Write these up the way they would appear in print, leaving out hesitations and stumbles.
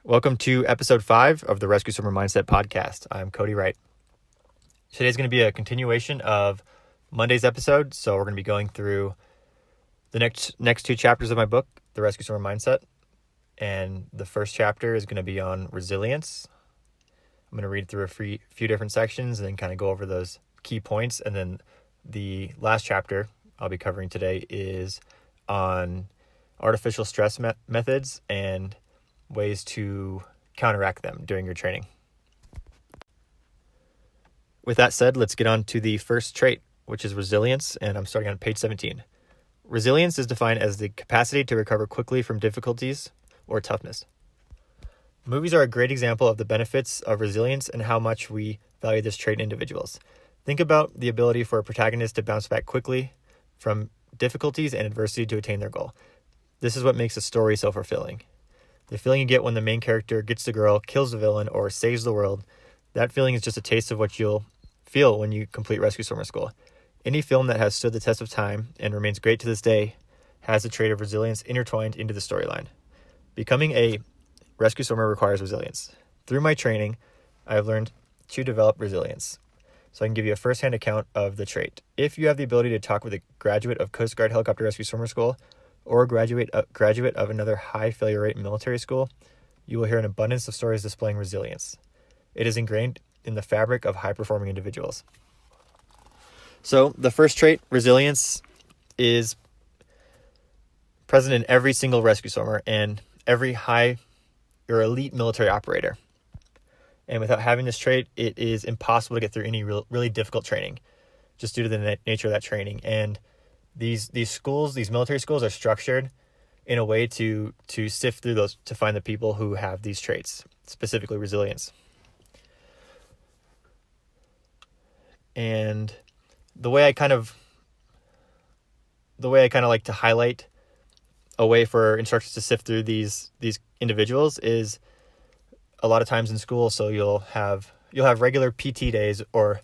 Welcome to episode 5 of the Rescue Swimmer Mindset podcast. I'm Cody Wright. Today's going to be a continuation of Monday's episode. So we're going to be going through the next two chapters of my book, The Rescue Swimmer Mindset. And the first chapter is going to be on resilience. I'm going to read through a few different sections and then kind of go over those key points. And then the last chapter I'll be covering today is on artificial stress methods and ways to counteract them during your training. With that said, let's get on to the first trait, which is resilience, and I'm starting on page 17. Resilience is defined as the capacity to recover quickly from difficulties or toughness. Movies are a great example of the benefits of resilience and how much we value this trait in individuals. Think about the ability for a protagonist to bounce back quickly from difficulties and adversity to attain their goal. This is what makes a story so fulfilling. The feeling you get when the main character gets the girl, kills the villain, or saves the world, that feeling is just a taste of what you'll feel when you complete Rescue Swimmer School. Any film that has stood the test of time and remains great to this day has the trait of resilience intertwined into the storyline. Becoming a rescue swimmer requires resilience. Through my training, I have learned to develop resilience. So I can give you a first-hand account of the trait. If you have the ability to talk with a graduate of Coast Guard Helicopter Rescue Swimmer School, or a graduate of another high failure rate military school, you will hear an abundance of stories displaying resilience. It is ingrained in the fabric of high-performing individuals. So the first trait, resilience, is present in every single rescue swimmer and every high or elite military operator. And without having this trait, it is impossible to get through any really difficult training, just due to the nature of that training. And these schools, these military schools, are structured in a way to sift through those to find the people who have these traits, specifically resilience. And the way I kind of like to highlight a way for instructors to sift through these individuals is a lot of times in school. So you'll have regular PT days or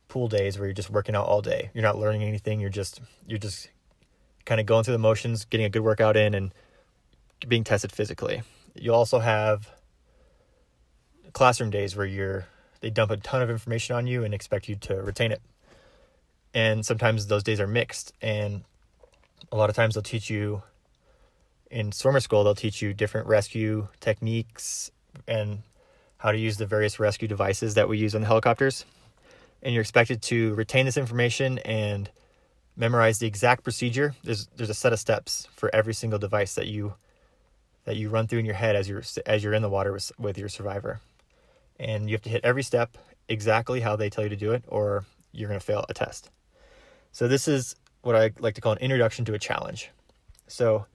pool days where you're just working out all day. You're not learning anything. You're just kind of going through the motions, getting a good workout in, and being tested physically. You also have classroom days where they dump a ton of information on you and expect you to retain it. And sometimes those days are mixed. And a lot of times they'll teach you in swimmer school, they'll teach you different rescue techniques and how to use the various rescue devices that we use on the helicopters. And you're expected to retain this information and memorize the exact procedure. There's a set of steps for every single device that you run through in your head as you're in the water with your survivor. And you have to hit every step exactly how they tell you to do it, or you're going to fail a test. So this is what I like to call an introduction to a challenge. So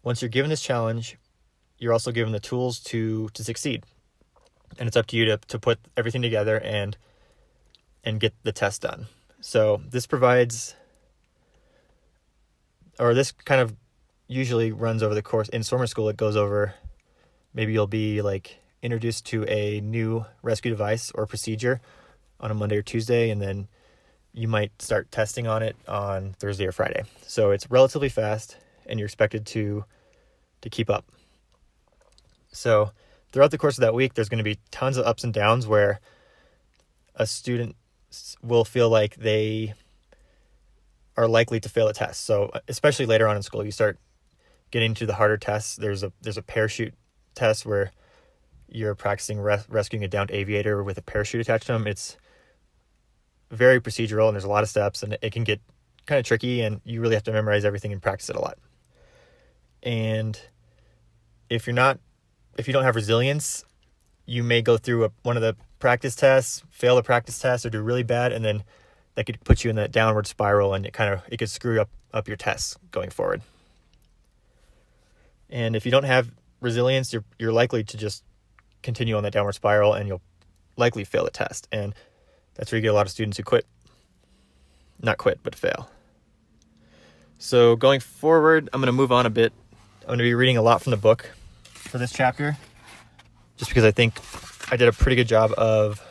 once you're given this challenge, you're also given the tools to succeed. And it's up to you to put everything together and get the test done. So this provides, or this kind of usually runs over the course. In swimmer school, it goes over, maybe you'll be like introduced to a new rescue device or procedure on a Monday or Tuesday, and then you might start testing on it on Thursday or Friday. So it's relatively fast, and you're expected to keep up. So throughout the course of that week, there's going to be tons of ups and downs where a student will feel like they are likely to fail a test. So especially later on in school, you start getting to the harder tests. There's a parachute test where you're practicing rescuing a downed aviator with a parachute attached to him. It's very procedural and there's a lot of steps, and it can get kind of tricky, and you really have to memorize everything and practice it a lot. And if you don't have resilience, you may go through one of the practice tests, fail the practice test, or do really bad, and then that could put you in that downward spiral, and it could screw up your tests going forward. And if you don't have resilience, you're likely to just continue on that downward spiral, and you'll likely fail the test. And that's where you get a lot of students who not quit, but fail. So going forward, I'm going to move on a bit. I'm going to be reading a lot from the book for this chapter, just because I think I did a pretty good job of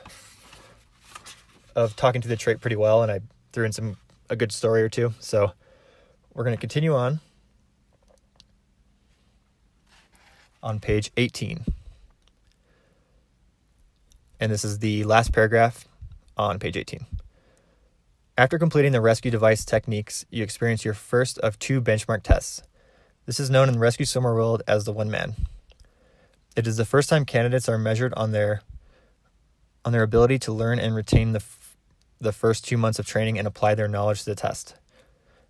talking to the trait pretty well, and I threw in a good story or two. So we're going to continue on. on page 18. And this is the last paragraph on page 18. After completing the rescue device techniques, you experience your first of 2 benchmark tests. This is known in the rescue swimmer world as the 1-man. It is the first time candidates are measured on their ability to learn and retain the first 2 months of training and apply their knowledge to the test.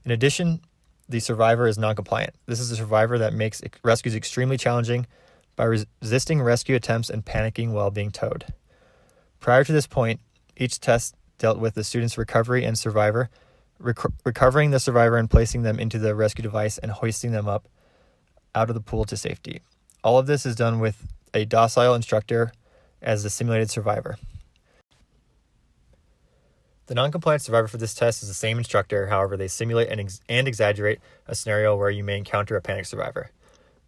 In addition, the survivor is non-compliant. This is a survivor that makes rescues extremely challenging by resisting rescue attempts and panicking while being towed. Prior to this point, each test dealt with the student's recovery and survivor, recovering the survivor and placing them into the rescue device and hoisting them up out of the pool to safety. All of this is done with a docile instructor as the simulated survivor. The non-compliant survivor for this test is the same instructor, however, they simulate and exaggerate a scenario where you may encounter a panicked survivor.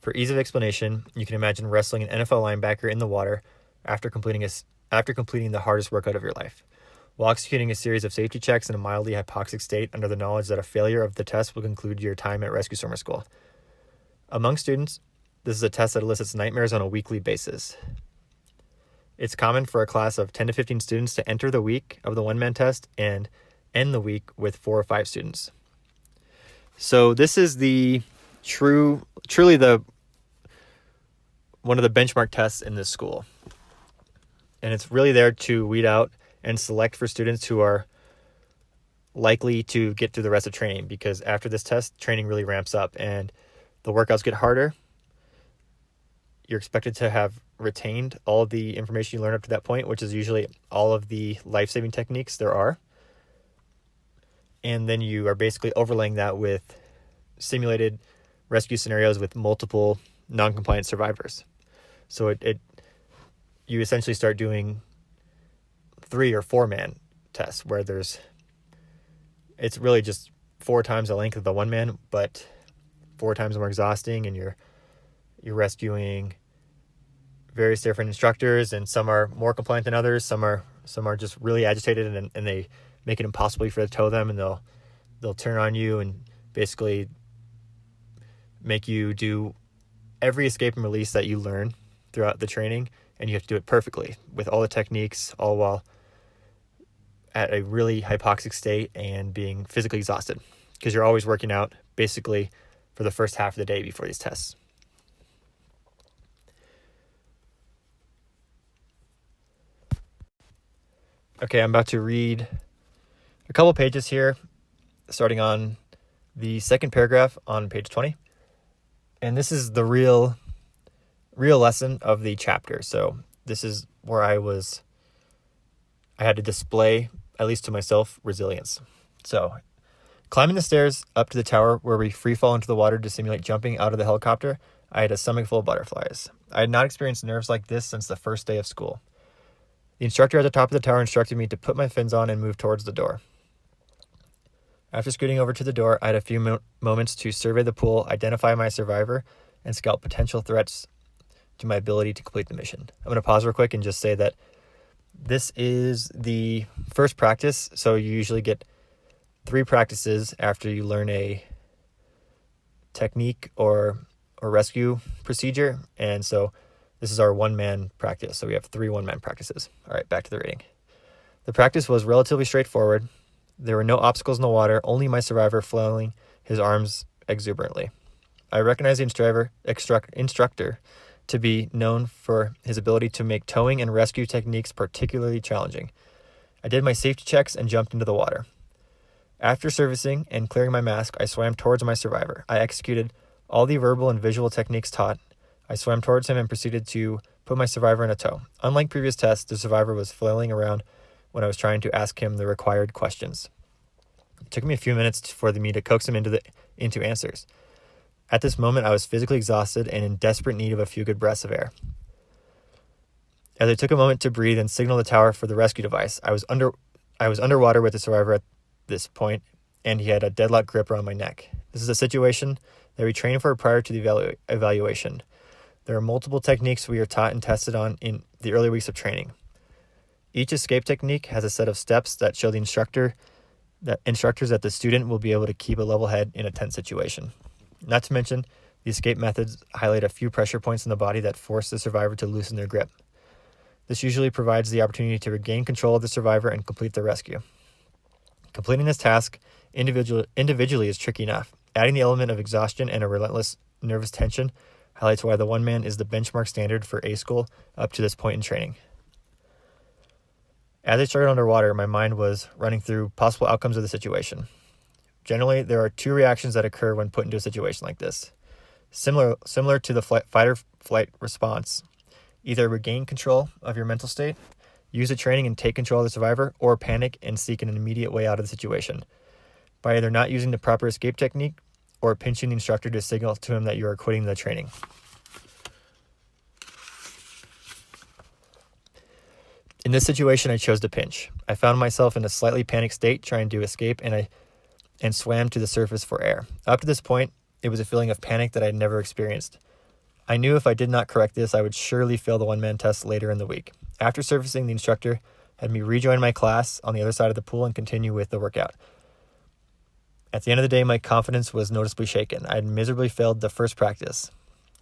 For ease of explanation, you can imagine wrestling an NFL linebacker in the water after completing the hardest workout of your life, while executing a series of safety checks in a mildly hypoxic state under the knowledge that a failure of the test will conclude your time at rescue swimmer school. Among students, this is a test that elicits nightmares on a weekly basis. It's common for a class of 10 to 15 students to enter the week of the 1-man test and end the week with 4 or 5 students. So this is the truly one of the benchmark tests in this school. And it's really there to weed out and select for students who are likely to get through the rest of training, because after this test, training really ramps up and the workouts get harder. You're expected to have retained all of the information you learned up to that point, which is usually all of the life-saving techniques there are. And then you are basically overlaying that with simulated rescue scenarios with multiple non-compliant survivors. So you essentially start doing 3 or 4-man tests where it's really just 4 times the length of the 1-man, but 4 times more exhausting, and you're rescuing various different instructors, and some are more compliant than others. Some are just really agitated, and they make it impossible for you to tow them, and they'll turn on you and basically make you do every escape and release that you learn throughout the training, and you have to do it perfectly with all the techniques, all while at a really hypoxic state and being physically exhausted, because you're always working out basically for the first half of the day before these tests. Okay, I'm about to read a couple pages here, starting on the second paragraph on page 20. And this is the real lesson of the chapter. So this is where I had to display, at least to myself, resilience. So climbing the stairs up to the tower where we free fall into the water to simulate jumping out of the helicopter, I had a stomach full of butterflies. I had not experienced nerves like this since the first day of school. The instructor at the top of the tower instructed me to put my fins on and move towards the door. After scooting over to the door, I had a few moments to survey the pool, identify my survivor, and scout potential threats to my ability to complete the mission. I'm going to pause real quick and just say that this is the first practice, so you usually get 3 practices after you learn a technique or rescue procedure, and so this is our 1-man practice, so we have 3 1-man practices. All right, back to the reading. The practice was relatively straightforward. There were no obstacles in the water, only my survivor flailing his arms exuberantly. I recognized the instructor to be known for his ability to make towing and rescue techniques particularly challenging. I did my safety checks and jumped into the water. After servicing and clearing my mask, I swam towards my survivor. I executed all the verbal and visual techniques taught. I swam towards him and proceeded to put my survivor in a tow. Unlike previous tests, the survivor was flailing around when I was trying to ask him the required questions. It took me a few minutes for me to coax him into answers. At this moment, I was physically exhausted and in desperate need of a few good breaths of air. As I took a moment to breathe and signal the tower for the rescue device, I was underwater with the survivor at this point, and he had a deadlock grip around my neck. This is a situation that we train for prior to the evaluation. There are multiple techniques we are taught and tested on in the early weeks of training. Each escape technique has a set of steps that show the instructors that the student will be able to keep a level head in a tense situation. Not to mention, The escape methods highlight a few pressure points in the body that force the survivor to loosen their grip. This usually provides the opportunity to regain control of the survivor and complete the rescue. Completing this task individually is tricky enough. Adding the element of exhaustion and a relentless nervous tension highlights why the one man is the benchmark standard for A school up to this point in training. As I struggled underwater, my mind was running through possible outcomes of the situation. Generally, there are two reactions that occur when put into a situation like this. Similar to the fight or flight response, either regain control of your mental state, use the training and take control of the survivor, or panic and seek an immediate way out of the situation by either not using the proper escape technique or pinching the instructor to signal to him that you are quitting the training. In this situation, I chose to pinch. I found myself in a slightly panicked state trying to escape, and swam to the surface for air. Up to this point, it was a feeling of panic that I had never experienced. I knew if I did not correct this, I would surely fail the one-man test later in the week. After surfacing, the instructor had me rejoin my class on the other side of the pool and continue with the workout. At the end of the day, my confidence was noticeably shaken. I had miserably failed the first practice.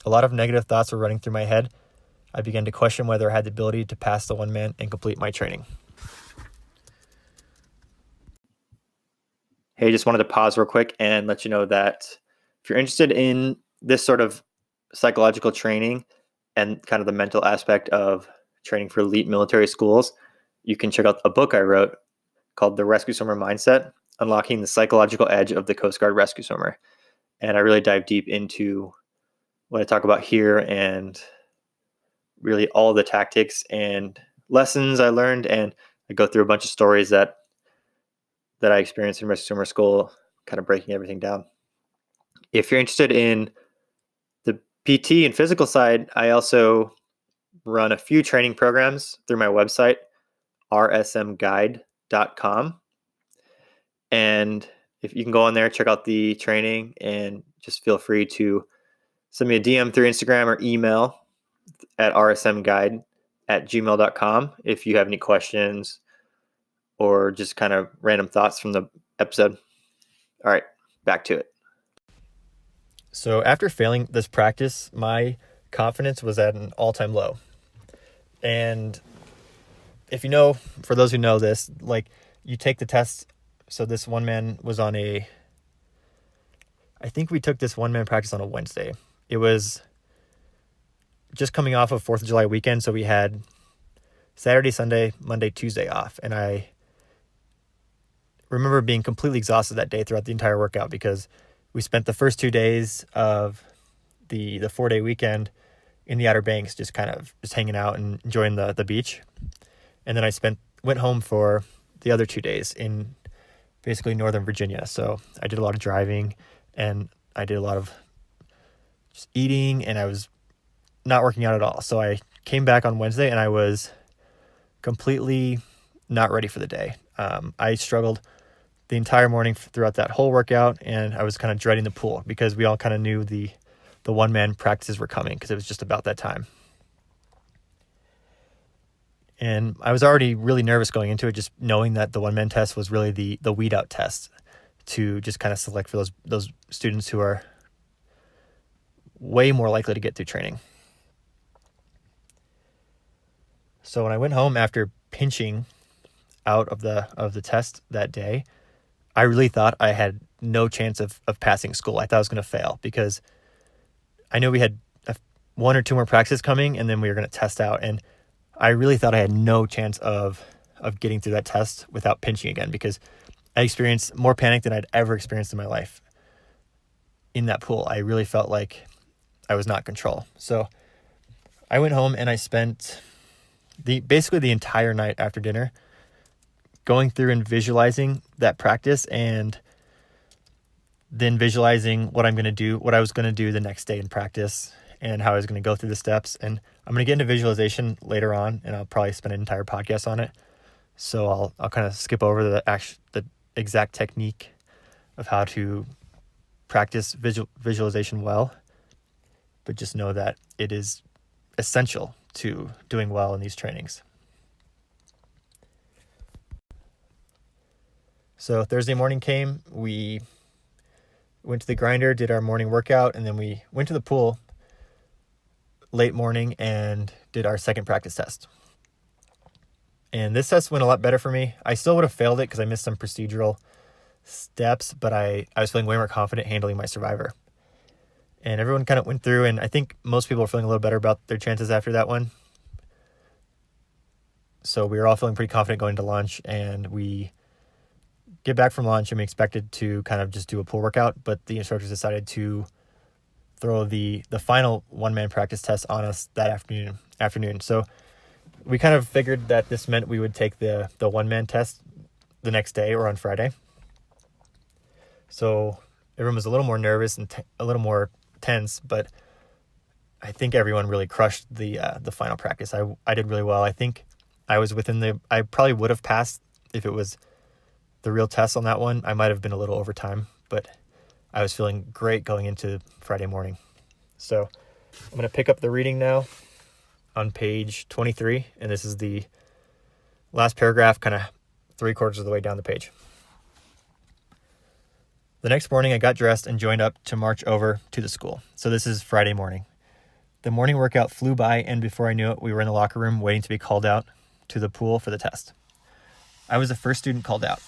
A lot of negative thoughts were running through my head. I began to question whether I had the ability to pass the one man and complete my training. Hey, just wanted to pause real quick and let you know that if you're interested in this sort of psychological training and kind of the mental aspect of training for elite military schools, you can check out a book I wrote called The Rescue Swimmer Mindset, Unlocking the Psychological Edge of the Coast Guard Rescue Swimmer. And I really dive deep into what I talk about here and really all the tactics and lessons I learned. And I go through a bunch of stories that I experienced in Rescue Swimmer School, kind of breaking everything down. If you're interested in the PT and physical side, I also run a few training programs through my website, rsmguide.com. And if you can go on there, check out the training, and just feel free to send me a DM through Instagram or email at rsmguide@gmail.com if you have any questions or just kind of random thoughts from the episode. All right, back to it. So after failing this practice, my confidence was at an all-time low. And if you know, for those who know this, like, you take the test. So this one man was on I think we took this one man practice on a Wednesday. It was just coming off of 4th of July weekend. So we had Saturday, Sunday, Monday, Tuesday off. And I remember being completely exhausted that day throughout the entire workout, because we spent the first 2 days of the 4-day weekend in the Outer Banks, just hanging out and enjoying the beach. And then I went home for the other 2 days in basically Northern Virginia. So I did a lot of driving, and I did a lot of just eating, and I was not working out at all. So I came back on Wednesday and I was completely not ready for the day. I struggled the entire morning throughout that whole workout, and I was kind of dreading the pool because we all kind of knew the one-man practices were coming, because it was just about that time. And I was already really nervous going into it, just knowing that the one-man test was really the weed-out test to just kind of select for those students who are way more likely to get through training. So when I went home after pinching out of the test that day, I really thought I had no chance of passing school. I thought I was going to fail, because I knew we had 1 or 2 more practices coming, and then we were going to test out. And I really thought I had no chance of getting through that test without pinching again, because I experienced more panic than I'd ever experienced in my life. In that pool, I really felt like I was not in control. So I went home and I spent basically the entire night after dinner going through and visualizing that practice, and then visualizing what I was going to do the next day in practice, and how I was going to go through the steps. And I'm going to get into visualization later on, and I'll probably spend an entire podcast on it. So I'll kind of skip over the exact technique of how to practice visualization well, but just know that it is essential to doing well in these trainings. So Thursday morning came, we went to the grinder, did our morning workout, and then we went to the pool late morning and did our second practice test. And this test went a lot better for me. I still would have failed it because I missed some procedural steps, but I was feeling way more confident handling my survivor. And everyone kind of went through, and I think most people are feeling a little better about their chances after that one. So we were all feeling pretty confident going to lunch, and we get back from lunch and we expected to kind of just do a pool workout, but the instructors decided to throw the final one-man practice test on us that afternoon. So we kind of figured that this meant we would take the one-man test the next day or on Friday. So everyone was a little more nervous and a little more tense, but I think everyone really crushed the final practice. I did really well. I think I was I probably would have passed if it was the real test on that one. I might have been a little over time, but I was feeling great going into Friday morning. So I'm going to pick up the reading now on page 23, and this is the last paragraph, kind of 3/4 of the way down the page. The next morning, I got dressed and joined up to march over to the school. So this is Friday morning. The morning workout flew by, and before I knew it, we were in the locker room waiting to be called out to the pool for the test. I was the first student called out.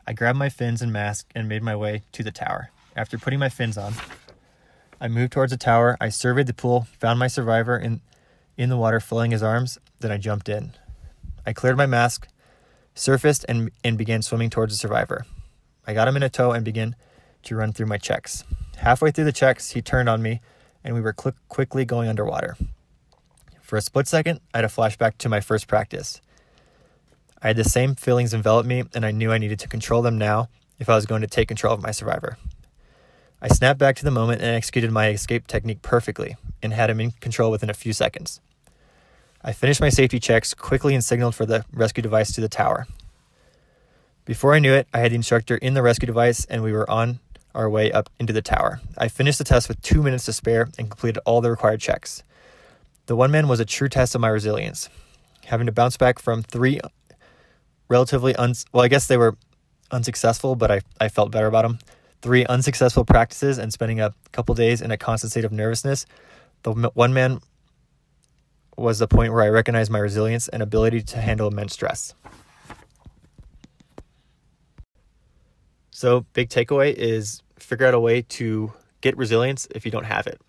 I grabbed my fins and mask and made my way to the tower. After putting my fins on, I moved towards the tower. I surveyed the pool, found my survivor in the water, flailing his arms. Then I jumped in. I cleared my mask, surfaced, and began swimming towards the survivor. I got him in a tow and began to run through my checks. Halfway through the checks, he turned on me, and we were quickly going underwater. For a split second, I had a flashback to my first practice. I had the same feelings envelop me, and I knew I needed to control them now if I was going to take control of my survivor. I snapped back to the moment and executed my escape technique perfectly and had him in control within a few seconds. I finished my safety checks quickly and signaled for the rescue device to the tower. Before I knew it, I had the instructor in the rescue device and we were on our way up into the tower. I finished the test with 2 minutes to spare and completed all the required checks. The one-man was a true test of my resilience. Having to bounce back from 3 relatively I guess they were unsuccessful, but I felt better about them. 3 unsuccessful practices and spending a couple days in a constant state of nervousness, the one man was the point where I recognized my resilience and ability to handle immense stress. So, big takeaway is figure out a way to get resilience if you don't have it.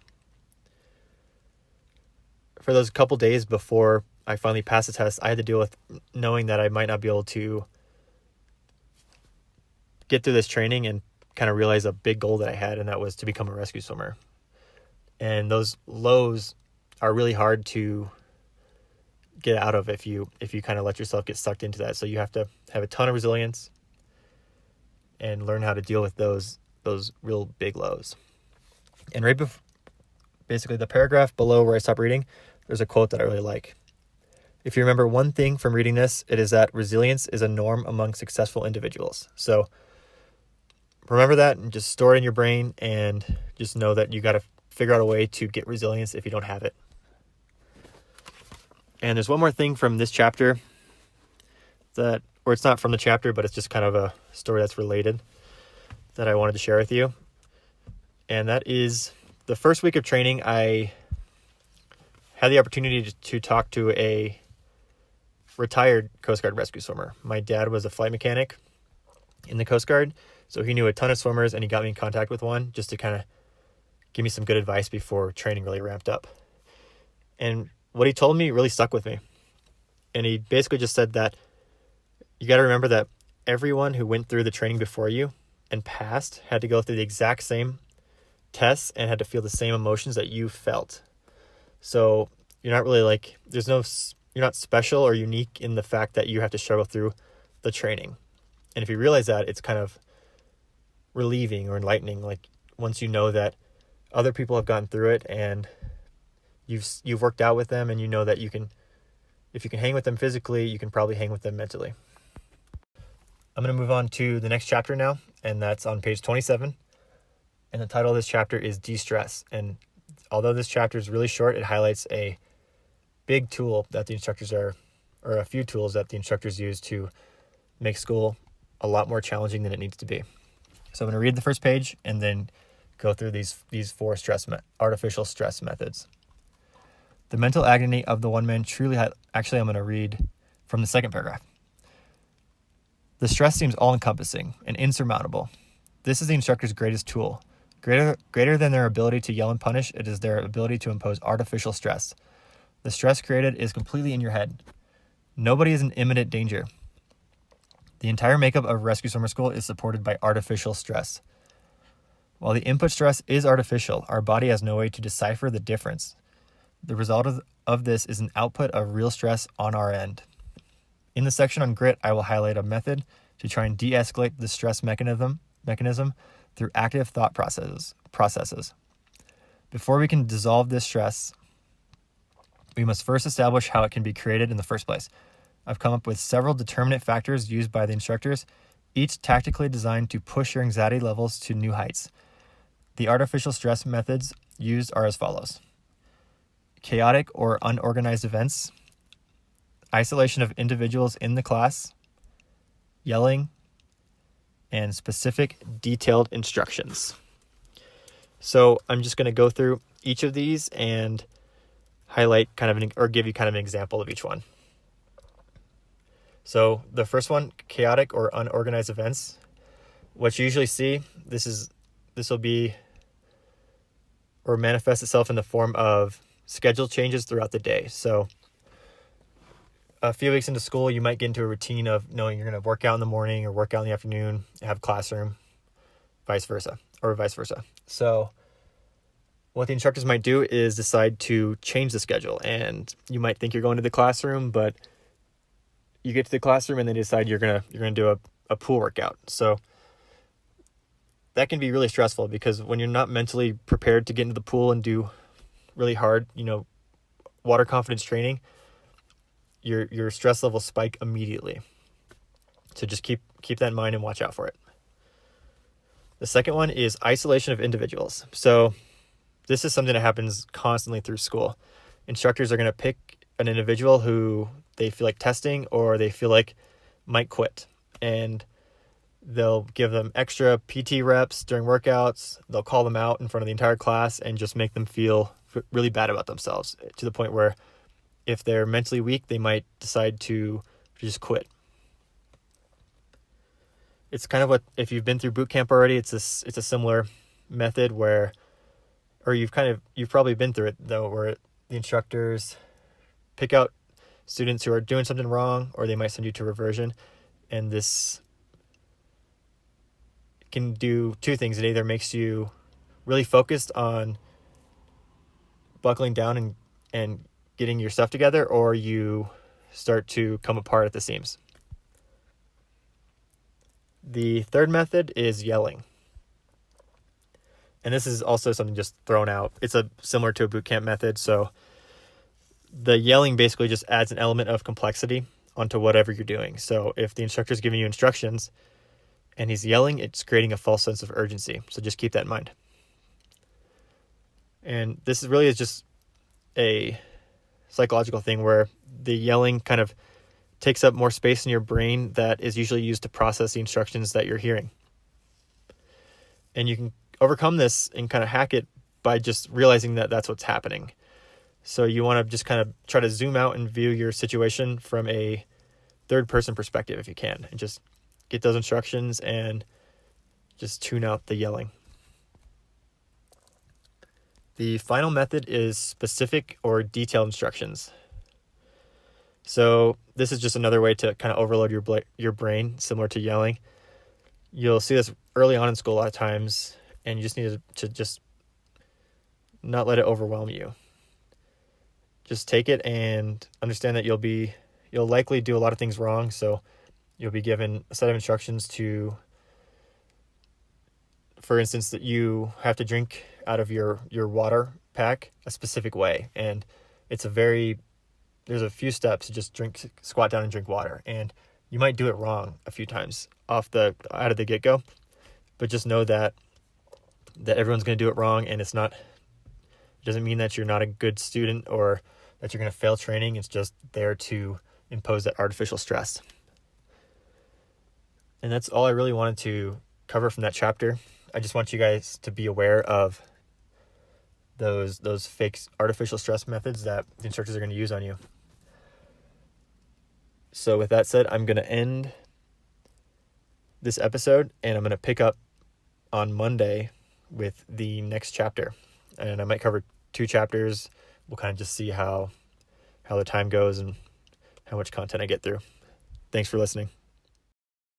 For those couple days before I finally passed the test, I had to deal with knowing that I might not be able to get through this training and kind of realize a big goal that I had, and that was to become a rescue swimmer. And those lows are really hard to get out of if you kind of let yourself get sucked into that. So you have to have a ton of resilience and learn how to deal with those real big lows. And right before, basically the paragraph below where I stopped reading, there's a quote that I really like. If you remember one thing from reading this, it is that resilience is a norm among successful individuals. So remember that and just store it in your brain and just know that you got to figure out a way to get resilience if you don't have it. And there's one more thing from this chapter or it's not from the chapter, but it's just kind of a story that's related that I wanted to share with you. And that is the first week of training, I had the opportunity to talk to a retired Coast Guard rescue swimmer. My dad was a flight mechanic in the Coast Guard, so he knew a ton of swimmers, and he got me in contact with one just to kind of give me some good advice before training really ramped up. And what he told me really stuck with me. And he basically just said that you got to remember that everyone who went through the training before you and passed had to go through the exact same tests and had to feel the same emotions that you felt. So you're not really you're not special or unique in the fact that you have to struggle through the training. And if you realize that, it's kind of relieving or enlightening. Like once you know that other people have gone through it and you've worked out with them, and you know that if you can hang with them physically, you can probably hang with them mentally. I'm going to move on to the next chapter now, and that's on page 27. And the title of this chapter is De-stress. And although this chapter is really short, it highlights a big tool that the instructors or a few tools that the instructors use to make school a lot more challenging than it needs to be. So I'm going to read the first page and then go through these four artificial stress methods. The mental agony of the one man truly actually, I'm going to read from the second paragraph. The stress seems all-encompassing and insurmountable. This is the instructor's greatest tool. Greater than their ability to yell and punish, it is their ability to impose artificial stress. The stress created is completely in your head. Nobody is in imminent danger. The entire makeup of Rescue Summer School is supported by artificial stress. While the input stress is artificial, our body has no way to decipher the difference. The result of this is an output of real stress on our end. In the section on grit, I will highlight a method to try and de-escalate the stress mechanism through active thought processes. Before we can dissolve this stress, we must first establish how it can be created in the first place. I've come up with several determinate factors used by the instructors, each tactically designed to push your anxiety levels to new heights. The artificial stress methods used are as follows: chaotic or unorganized events, isolation of individuals in the class, yelling, and specific detailed instructions. So I'm just going to go through each of these and highlight or give you kind of an example of each one. So the first one, chaotic or unorganized events. What you usually see, this will be or manifest itself in the form of schedule changes throughout the day. So a few weeks into school, you might get into a routine of knowing you're going to work out in the morning or work out in the afternoon, have classroom, vice versa. So what the instructors might do is decide to change the schedule, and you might think you're going to the classroom, but you get to the classroom and they decide you're gonna do a pool workout. So that can be really stressful, because when you're not mentally prepared to get into the pool and do really hard, water confidence training, your stress levels spike immediately. So just keep that in mind and watch out for it. The second one is isolation of individuals. So this is something that happens constantly through school. Instructors are going to pick an individual who they feel like testing or they feel like might quit, and they'll give them extra PT reps during workouts. They'll call them out in front of the entire class and just make them feel really bad about themselves, to the point where if they're mentally weak, they might decide to just quit. It's kind of what, if you've been through boot camp already, it's a similar method where, or you've probably been through it though, where the instructors pick out students who are doing something wrong, or they might send you to reversion. And this can do two things. It either makes you really focused on buckling down and getting your stuff together, or you start to come apart at the seams. The third method is yelling. And this is also something just thrown out. It's similar to a boot camp method. So the yelling basically just adds an element of complexity onto whatever you're doing. So if the instructor's giving you instructions and he's yelling, it's creating a false sense of urgency. So just keep that in mind. And this is just a psychological thing where the yelling kind of takes up more space in your brain that is usually used to process the instructions that you're hearing. And you can overcome this and kind of hack it by just realizing that that's what's happening. So you want to just kind of try to zoom out and view your situation from a third person perspective if you can, and just get those instructions and just tune out the yelling. The final method is specific or detailed instructions. So this is just another way to kind of overload your brain, similar to yelling. You'll see this early on in school a lot of times, and you just need to just not let it overwhelm you. Just take it and understand that you'll likely do a lot of things wrong. So you'll be given a set of instructions to, for instance, that you have to drink out of your water pack a specific way. And there's a few steps to just squat down and drink water. And you might do it wrong a few times out of the get-go, but just know that everyone's going to do it wrong, and it doesn't mean that you're not a good student or that you're going to fail training. It's just there to impose that artificial stress. And that's all I really wanted to cover from that chapter. I just want you guys to be aware of those fake artificial stress methods that the instructors are going to use on you. So with that said, I'm going to end this episode, and I'm going to pick up on Monday with the next chapter. And I might cover 2 chapters. We'll kind of just see how the time goes and how much content I get through. Thanks for listening.